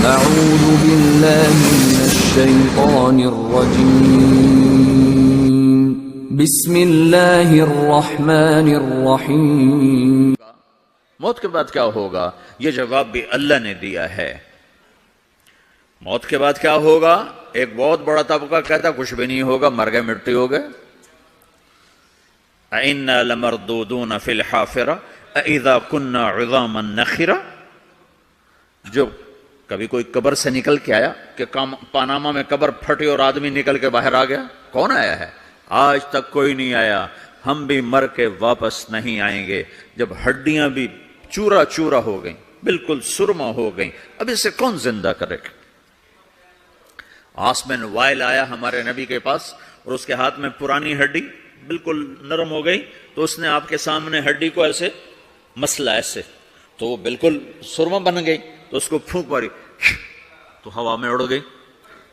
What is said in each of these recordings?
أعوذ بالله من الشيطان الرجيم بسم اللہ الرحمن الرحیم. موت کے بعد کیا ہوگا؟ یہ جواب بھی اللہ نے دیا ہے. موت کے بعد کیا ہوگا؟ ایک بہت بڑا طبقہ کہتا کچھ بھی نہیں ہوگا، مر گئے مٹی ہو گئے. اِنَّا لَمَرْدُودُونَ فِي الْحَافِرَةِ اِذَا كُنَّا عِظَامًا نَخِرَةً. جو کبھی کوئی قبر سے نکل کے آیا کہ پاناما میں قبر پھٹی اور آدمی نکل کے باہر آ گیا؟ کون آیا ہے؟ آج تک کوئی نہیں آیا. ہم بھی مر کے واپس نہیں آئیں گے. جب ہڈیاں بھی چورا چورا ہو گئیں، بالکل سرما ہو گئیں، اب اسے کون زندہ کرے گا؟ آسمین وائل آیا ہمارے نبی کے پاس اور اس کے ہاتھ میں پرانی ہڈی بالکل نرم ہو گئی، تو اس نے آپ کے سامنے ہڈی کو ایسے مسلا ایسے، تو وہ بالکل سرما بن گئی. تو اس کو پھونک ماری تو ہوا میں اڑ گئی.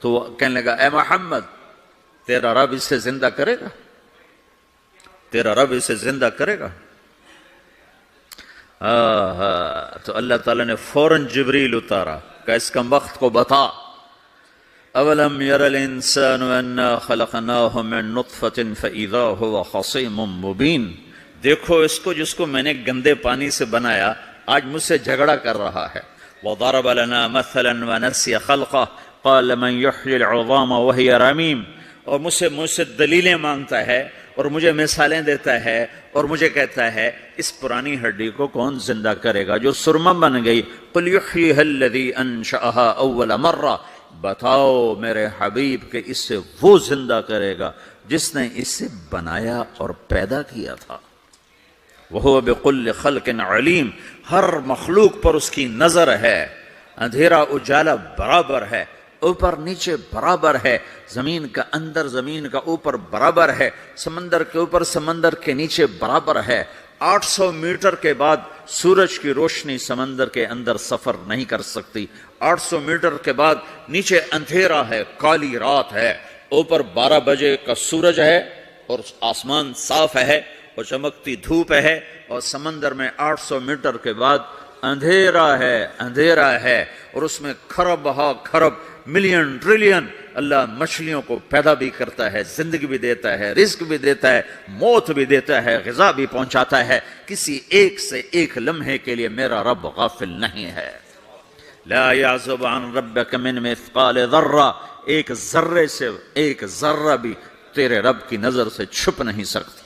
تو وہ کہنے لگا اے محمد، تیرا رب اسے زندہ کرے گا؟ تیرا رب اسے زندہ کرے گا؟ تو اللہ تعالیٰ نے فوراً جبریل اتارا کہ اس کم وقت کو بتا. اولم یر الانسان انا خلقناہ من نطفۃ فاذا هو خصیم مبین. دیکھو اس کو جس کو میں نے گندے پانی سے بنایا، آج مجھ سے جھگڑا کر رہا ہے. وضرب لنا مثلا ونسی خلقہ قال من یحیی العظام وہی رمیم. اور مجھ سے دلیلیں مانگتا ہے اور مجھے مثالیں دیتا ہے اور مجھے کہتا ہے اس پرانی ہڈی کو کون زندہ کرے گا جو سرما بن گئی؟ قل یحییھا الذی انشأھا اول مرہ. بتاؤ میرے حبیب کہ اس سے وہ زندہ کرے گا جس نے اسے بنایا اور پیدا کیا تھا. وَهُوَ بِكُلِّ خَلْقٍ عَلِيمٍ. ہر مخلوق پر اس کی نظر ہے. اندھیرا اجالا برابر ہے، اوپر نیچے برابر ہے، زمین کا اندر زمین کا اوپر برابر ہے، سمندر کے اوپر سمندر کے نیچے برابر ہے. 800 میٹر کے بعد سورج کی روشنی سمندر کے اندر سفر نہیں کر سکتی. 800 میٹر کے بعد نیچے اندھیرا ہے، کالی رات ہے، اوپر 12 بجے کا سورج ہے اور آسمان صاف ہے اور چمکتی دھوپ ہے، اور سمندر میں 800 میٹر کے بعد اندھیرا ہے اور اس میں کھرب ہا کھرب ملین ٹریلین اللہ مچھلیوں کو پیدا بھی کرتا ہے، زندگی بھی دیتا ہے، رزق بھی دیتا ہے، موت بھی دیتا ہے، غذا بھی پہنچاتا ہے. کسی ایک سے ایک لمحے کے لیے میرا رب غافل نہیں ہے. لا يعزب عن ربك من مثقال ذرہ. ایک ذرے سے ایک ذرہ بھی تیرے رب کی نظر سے چھپ نہیں سکتا.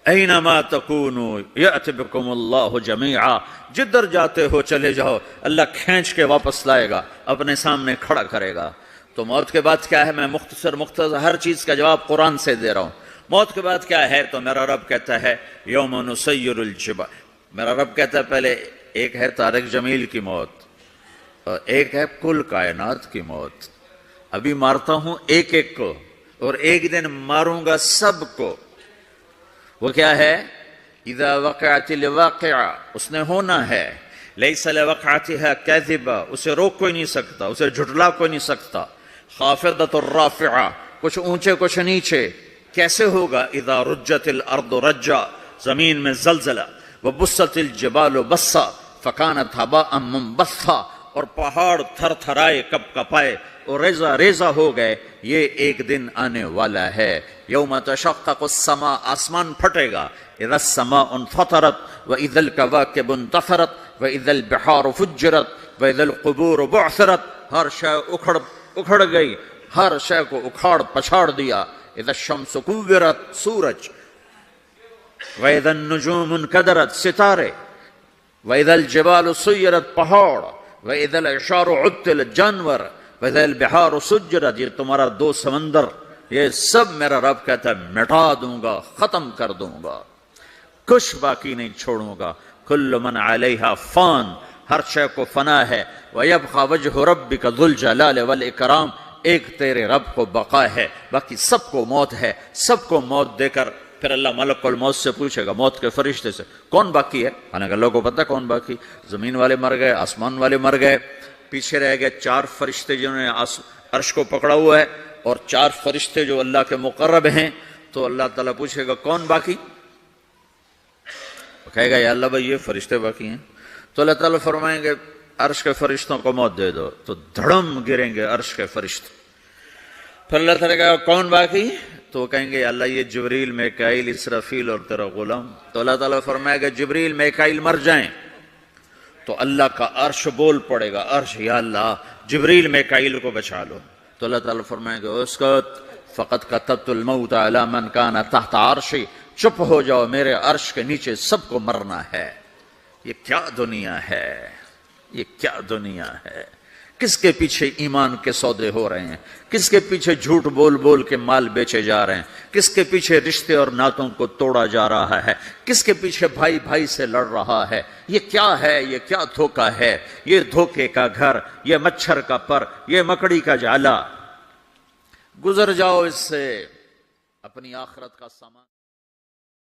اینما تکونوا یأت بکم اللہ جمیعا. جدھر جاتے ہو چلے جاؤ، اللہ کھینچ کے واپس لائے گا، اپنے سامنے کھڑا کرے گا. تو موت کے بعد کیا ہے؟ میں مختصر ہر چیز کا جواب قرآن سے دے رہا ہوں. موت کے بعد کیا ہے؟ تو میرا رب کہتا ہے یوم نسیر الجبال. میرا رب کہتا ہے پہلے ایک ہے طارق جمیل کی موت اور ایک ہے کل کائنات کی موت. ابھی مارتا ہوں ایک ایک کو اور ایک دن ماروں گا سب کو. وہ کیا ہے؟ اذا وقعت الواقعہ، اس نے ہونا ہے. لیس لوقعتها کاذبہ، اسے روک کوئی نہیں سکتا، اسے جھٹلا کوئی نہیں سکتا. خافضۃ الرافعہ، کچھ اونچے کچھ نیچے. کیسے ہوگا؟ اذا رجت الارض رجا، زمین میں زلزلہ. وبست الجبال بسا فکانت ہباء منبثا، اور پہاڑ تھر تھرائے کپ کپائے اور ریزہ ریزہ ہو گئے. یہ ایک دن آنے والا ہے. یوم تشقق السماء، آسمان پھٹے گا. اذا السماء انفطرت واذا الكواكب انتثرت واذا البحار فجرت واذا القبور بعثرت. ہر شے اکھڑ گئی، ہر شے کو اکھاڑ پچھاڑ دیا. اذا الشمس كورت، سورج. واذا النجوم انكدرت، ستارے. واذا الجبال سيرت، پہاڑ. واذا العشار عطلت، جانور. واذا البحار سجرت، یہ تمہارا 2 سمندر، یہ سب میرا رب کہتا ہے مٹا دوں گا، ختم کر دوں گا، کچھ باقی نہیں چھوڑوں گا. کل من علیہا فان، ہر شے کو فنا ہے. وَيَبْقَى وَجْهُ رَبِّكَ ذُو الْجَلَالِ وَالْإِكْرَامِ. ایک تیرے رب کو بقا ہے، باقی سب کو موت ہے. سب کو موت دے کر پھر اللہ ملک الموت سے پوچھے گا، موت کے فرشتے سے، کون باقی ہے؟ حالانکہ اللہ کو پتہ کون باقی. زمین والے مر گئے، آسمان والے مر گئے، پیچھے رہ گئے 4 فرشتے جنہوں نے عرش کو پکڑا ہوا ہے اور 4 فرشتے جو اللہ کے مقرب ہیں. تو اللہ تعالیٰ پوچھے گا کون باقی؟ کہے گا یا اللہ بھائی یہ فرشتے باقی ہیں. تو اللہ تعالیٰ فرمائیں گے عرش کے فرشتوں کو موت دے دو، تو دھڑم گریں گے عرش کے فرشتے. پھر اللہ تعالیٰ کہا کون باقی؟ تو کہیں گے اللہ یہ جبریل، میکائیل، اسرافیل اور تیرا غلام. تو اللہ تعالیٰ فرمائے گا جبریل میکائیل مر جائیں تو اللہ کا عرش بول پڑے گا، عرش یا اللہ جبریل میکائیل کو بچا لو. تو اللہ تعالیٰ فرمائے گا اسکت فقط کتبت الموت علی من کان تحت عرشی، چپ ہو جاؤ، میرے عرش کے نیچے سب کو مرنا ہے. یہ کیا دنیا ہے، یہ کیا دنیا ہے. کس کے پیچھے ایمان کے سودے ہو رہے ہیں، کس کے پیچھے جھوٹ بول بول کے مال بیچے جا رہے ہیں، کس کے پیچھے رشتے اور ناتوں کو توڑا جا رہا ہے، کس کے پیچھے بھائی بھائی سے لڑ رہا ہے. یہ کیا ہے، یہ کیا دھوکہ ہے، یہ دھوکے کا گھر، یہ مچھر کا پر، یہ مکڑی کا جالا. گزر جاؤ اس سے، اپنی آخرت کا سامان